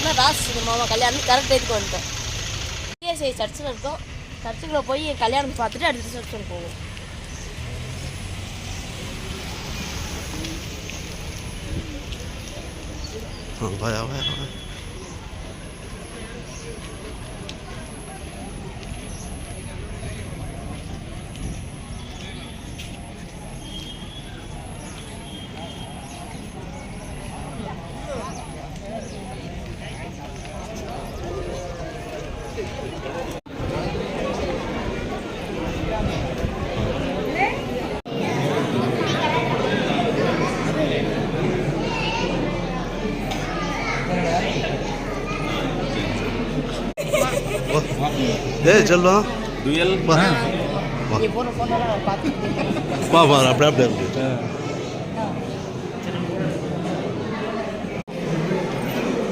மூணாறுல ராசசுந்தர் மாமா கல்யாணம் கரெக்ட் இதுக்கு வந்துட்டோம். சிஎஸ்ஐ சர்ச்சில் இருக்கோம். சர்ச்சுக்குள்ளே போய் கல்யாணம் பார்த்துட்டு அடுத்த சர்ச்சுக்கு போவோம். चलो डुएल ये फोन वाला बात वाह वाह अपने अपने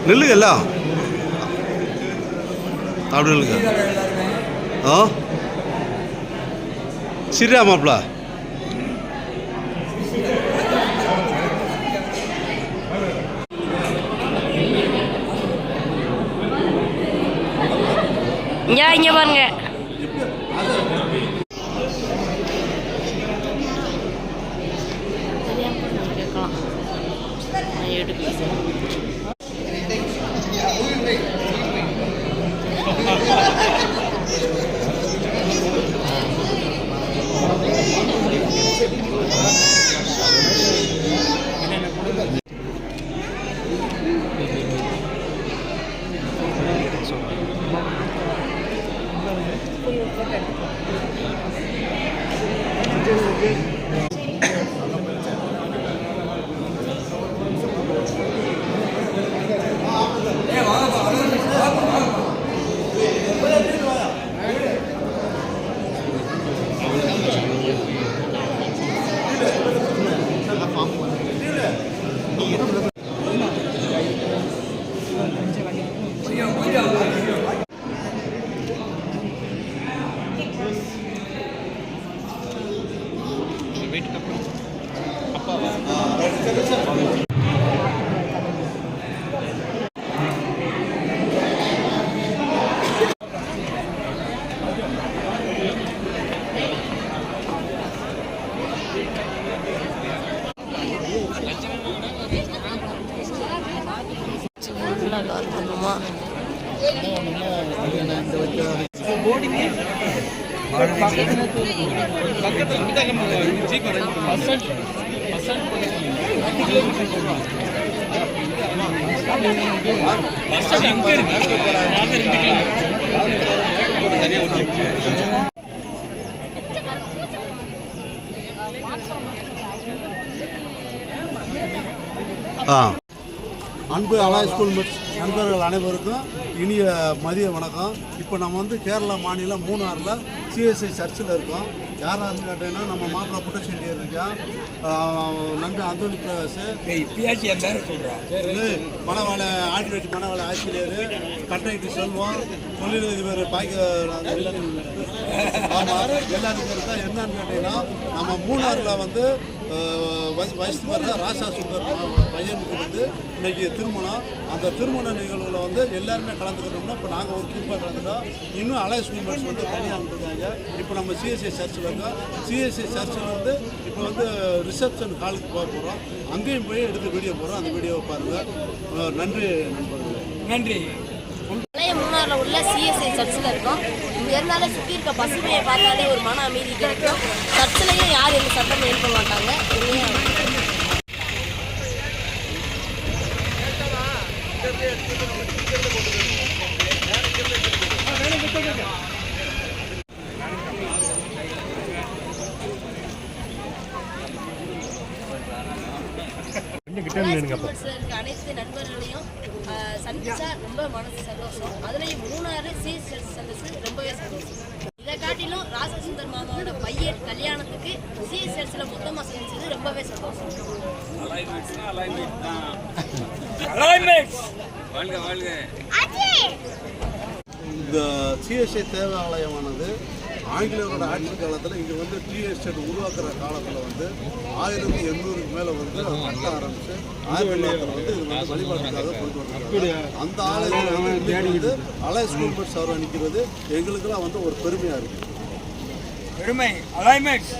நில்லுங்கல்ல அப்படி இல்லைங்க சரியா மாப்பிள இங்க பாருங்க. அன்பு அலாய் ஸ்கூல் நண்பர்கள் அனைவருக்கும் இனிய மதிய வணக்கம். இப்போ நம்ம வந்து கேரளா மாநிலம் மூணாறில் சிஎஸ்ஐ சர்ச்சில் இருக்கோம். யாராருன்னு கேட்டீங்கன்னா நம்ம மாப்பிள்ளை புட்டச்செட்டி இருக்கோம், நண்பன் அந்தோனி பிரகாஷ், மணவாளை ஆல்டர்னேட்டிவ் மணவாளை ஆசிரியர், கட்டளைக்கு செல்வம், தொழிலதிபர் ஆமாம் எல்லாருக்கும் இருக்கா. என்னன்னு கேட்டீங்கன்னா நம்ம மூணாறில் வந்து வயசு வர ராசா சுந்தர் பையனுக்கு வந்து இன்னைக்கு திருமணம். அந்த திருமண நிகழ்வில் வந்து எல்லாருமே கலந்துக்கிட்டோம்னா இப்போ நாங்கள் ஒரு குறிப்பாக கலந்துட்டோம். இன்னும் அலைய ஸ்டூடெண்ட்ஸ் வந்து தனியாக வந்துருக்காங்க. இப்போ நம்ம சிஎஸ்ஐ சர்ச்சில் இருக்கோம். சிஎஸ்ஐ சர்ச்சில் வந்து இப்போ வந்து ரிசப்ஷன் ஹாலுக்கு போக போகிறோம். அங்கேயும் போய் எடுத்து வீடியோ போடுறோம். அந்த வீடியோவை பாருங்கள். நன்றி நண்பர்களே. நன்றி. மூணாறில் உள்ள சிஎஸ்ஐ சர்ச்சில் இருக்கோம். இங்கே இருந்தாலும் சுற்றி இருக்க பசுமையை பார்த்தாலே ஒரு மன அமைதி கிடைக்கும். சர்ச்சிலையும் யார் எந்த சட்டம் எழுப்ப மாட்டாங்க. அனைத்து நண்பர்களையும் சந்திச்சா ரொம்ப மனசு சந்தோஷம். அதுலேயும் மூணாறு சிஎஸ்ஐ சர்வீஸ் ரொம்பவே சந்தோஷம். இதை காட்டிலும் ராசசுந்தர் மாமாவோட பையன் கல்யாணத்துக்கு சிஎஸ்ஐ மொத்தமாக செஞ்சது ரொம்பவே சந்தோஷம். இந்த சிஎஸ்ஐ தேவாலயமானது ஆங்கிலேயரோட ஆட்சி காலத்தில் இங்கே வந்து டீ எஸ்டேட் உருவாக்குற காலத்தில் வந்து 1800க்கு மேலே வந்து கட்ட ஆரம்பிச்சு 1900 வந்து இது வந்து வழிபாட்டுக்காக கொண்டு வந்தாங்க. அந்த ஆலயத்தில் வந்து அலாய் ஸ்கூல் பஸ் சார்பாக நிற்கிறது எங்களுக்கெல்லாம் வந்து ஒரு பெருமையாக இருக்குது. பெருமை அலைன்மெண்ட்.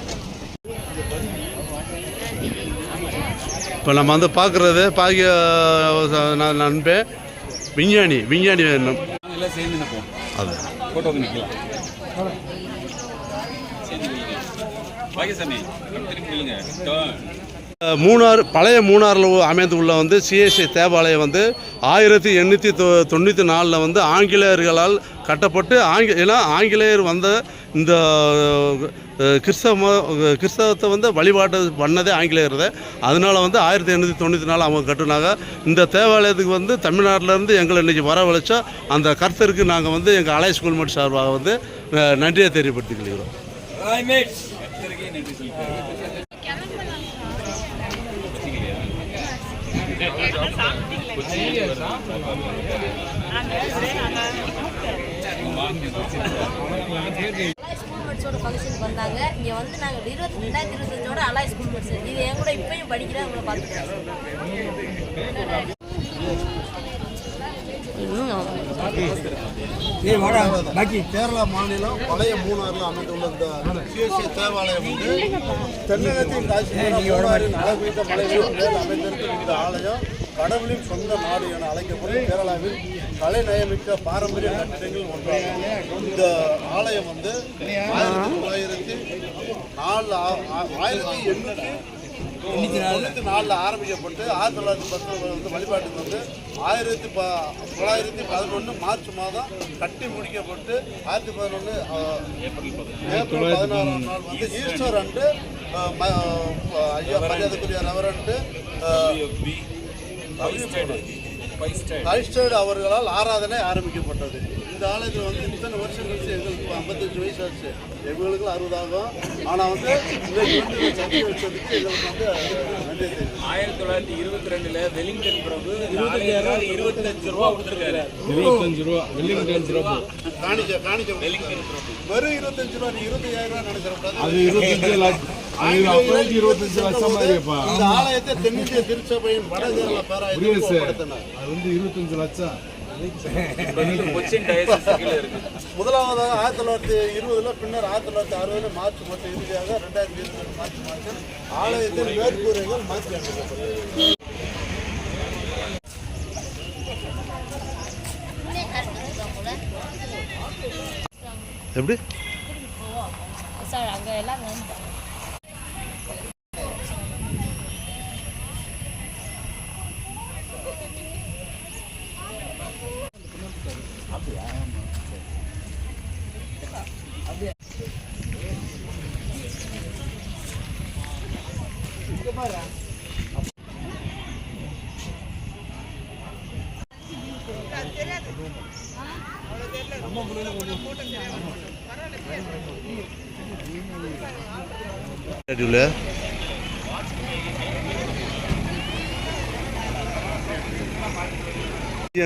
இப்போ நம்ம வந்து பார்க்குறது பாக்கிய நண்பே விஞ்ஞானி வேணும் எல்லாம் சேர்ந்து நிற்போம். அது ஃபோட்டோக்கு நிற்கலாம். பாகிஸ்தானி திருப்பி நில்லுங்க. மூணார் பழைய மூணாரில் அமைந்துள்ள வந்து சிஎஸ்ஐ தேவாலயம் வந்து 1894 வந்து ஆங்கிலேயர்களால் கட்டப்பட்டு ஏன்னா ஆங்கிலேயர் வந்த இந்த கிறிஸ்தவத்தை வந்து வழிபாட்டு பண்ணதே ஆங்கிலேயர் தான். அதனால் வந்து 1894 அவங்க கட்டுனாங்க. இந்த தேவாலயத்துக்கு வந்து தமிழ்நாட்டிலேருந்து எங்களை இன்றைக்கி வரவழைச்சா அந்த கர்த்தருக்கு நாங்கள் வந்து எங்கள் அலாய் ஸ்கூல் மட்டும் சார்பாக வந்து நன்றியை தெரியப்படுத்திக் கொள்கிறோம். ஃபங்க்ஷனுக்கு வந்தாங்க. இங்கே வந்து நாங்கள் 2025 அலாய் ஸ்கூல் மெட்ஸ் இது என் கூட இப்பயும் படிக்கிறேன். அவங்கள பார்த்துக்கிறேன். கேரளா மாநிலம் பழைய மூணாரில் அமைந்துள்ள இந்த சிஎஸ்ஐ தேவாலயம் வந்து தென்னகத்தின் காஷ்மீரின் அளவீட்ட மலைகளின் மேல் அமைந்திருக்கும் இந்த ஆலயம் கடவுளின் சொந்த நாடு என அழைக்கப்படும் கேரளாவில் கலை நயமிக்க பாரம்பரிய கட்டிடங்கள் ஒன்றாகும். இந்த ஆலயம் வந்து 1894 ஆரம்பிக்கப்பட்டு 1910 வந்து வழிபாட்டுக்கு வந்து 1911 மார்ச் மாதம் கட்டி முடிக்கப்பட்டு 1911 ஏப்ரல் 16ஆம் நாள் வந்து ஈஸ்டர் அன்று ஐயா மரியாதைக்குரிய ரெவரண்ட் கைஸ்டர்ட் அவர்களால் ஆராதனை ஆரம்பிக்கப்பட்டது. இந்த ஆலயத்தில் வந்து இத்தனை வருஷம் கழிச்சு எங்களுக்கு 55 வயசு ஆச்சு. எங்களுக்கு 60 ஆகும். ஆனால் வந்து இன்னைக்கு வந்து சர்ச்சை வச்சதுக்கு எங்களுக்கு வந்து நன்றி தெரியும். 1922 வெலிங்டன் பிரபு 25 ரூபா கொடுத்துருக்காரு. 25 ரூபா வெலிங்டன் பிரபு காணிக்க வெலிங்டன் பிரபு வெறும் 25 ரூபா. நீ 25,000 ரூபா நினைச்சிடக்கூடாது. அது 25 லட்சம் மாதிரிப்பா. இந்த ஆலயத்தை தென்னிந்திய திருச்சபையின் வட கேரள பேராயத்தில் ஒப்படைத்தனர். அது வந்து 25 லட்சம். முதலாவதாக 1920 பின்னர் 1960 மார்ச் 10 இறுதியாக 2020 மார்ச் மாதம் ஆலயத்தின் மேற்கூரைகள் மாற்றி அமைக்கப்பட்டது. எப்படி சார் அங்கே எல்லாம்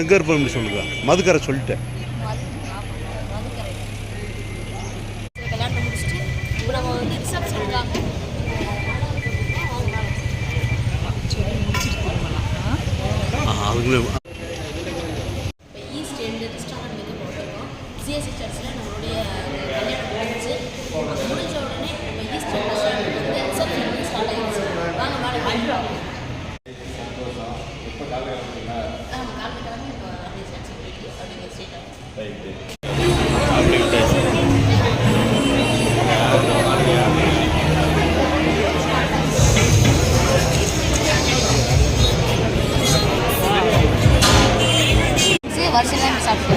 எங்கே இருப்போம்னு சொல்லுங்க. மதுக்கரை சொல்லிட்டேன். கல்யாணம் முடிச்சுட்டு இப்போ நம்ம வந்து ரிசப்ஷனுக்காக அதுக்குள்ளே ஈஸ்ட் எண்டு ரெஸ்டாரண்ட்டுக்கு போட்டிருக்கோம். சிஎஸ்சி சர்ச்சில் நம்மளுடைய கல்யாணம் முடிஞ்சு அது முடிஞ்ச உடனே நம்ம ஈஸ்ட் எண்ட் ரெஸ்டாரண்ட் வந்து ரிசப்ஷன் வந்து ஸ்டார்ட் ஆகிடுச்சு. வாங்க மேடம் காலையில் கிளம்பி இப்போ அப்படியே சர்ச்சுக்கு போயிட்டு அப்படிங்கிற ஸ்டேட் ஆகும். வருஷம் சாப்பிட்டு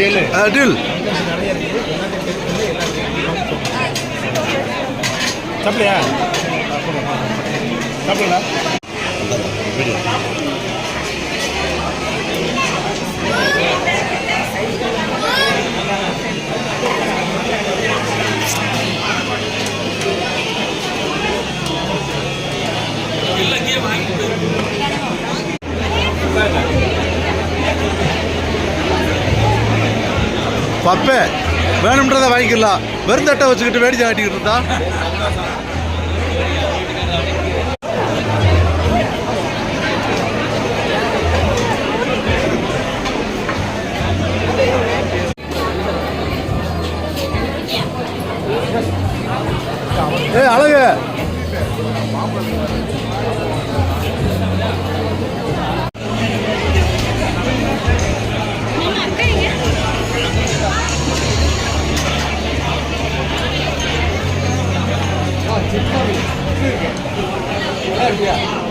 கேளு. டில் சாப்பிடலையா? சாப்பிடல. பப்பே வேணும்ன்றதை வாங்கிக்கலாம். வெறும் தட்டை வச்சுக்கிட்டு வேடிக்கை காட்டிக்கிட்டு இருந்தா அழகு. Yeah.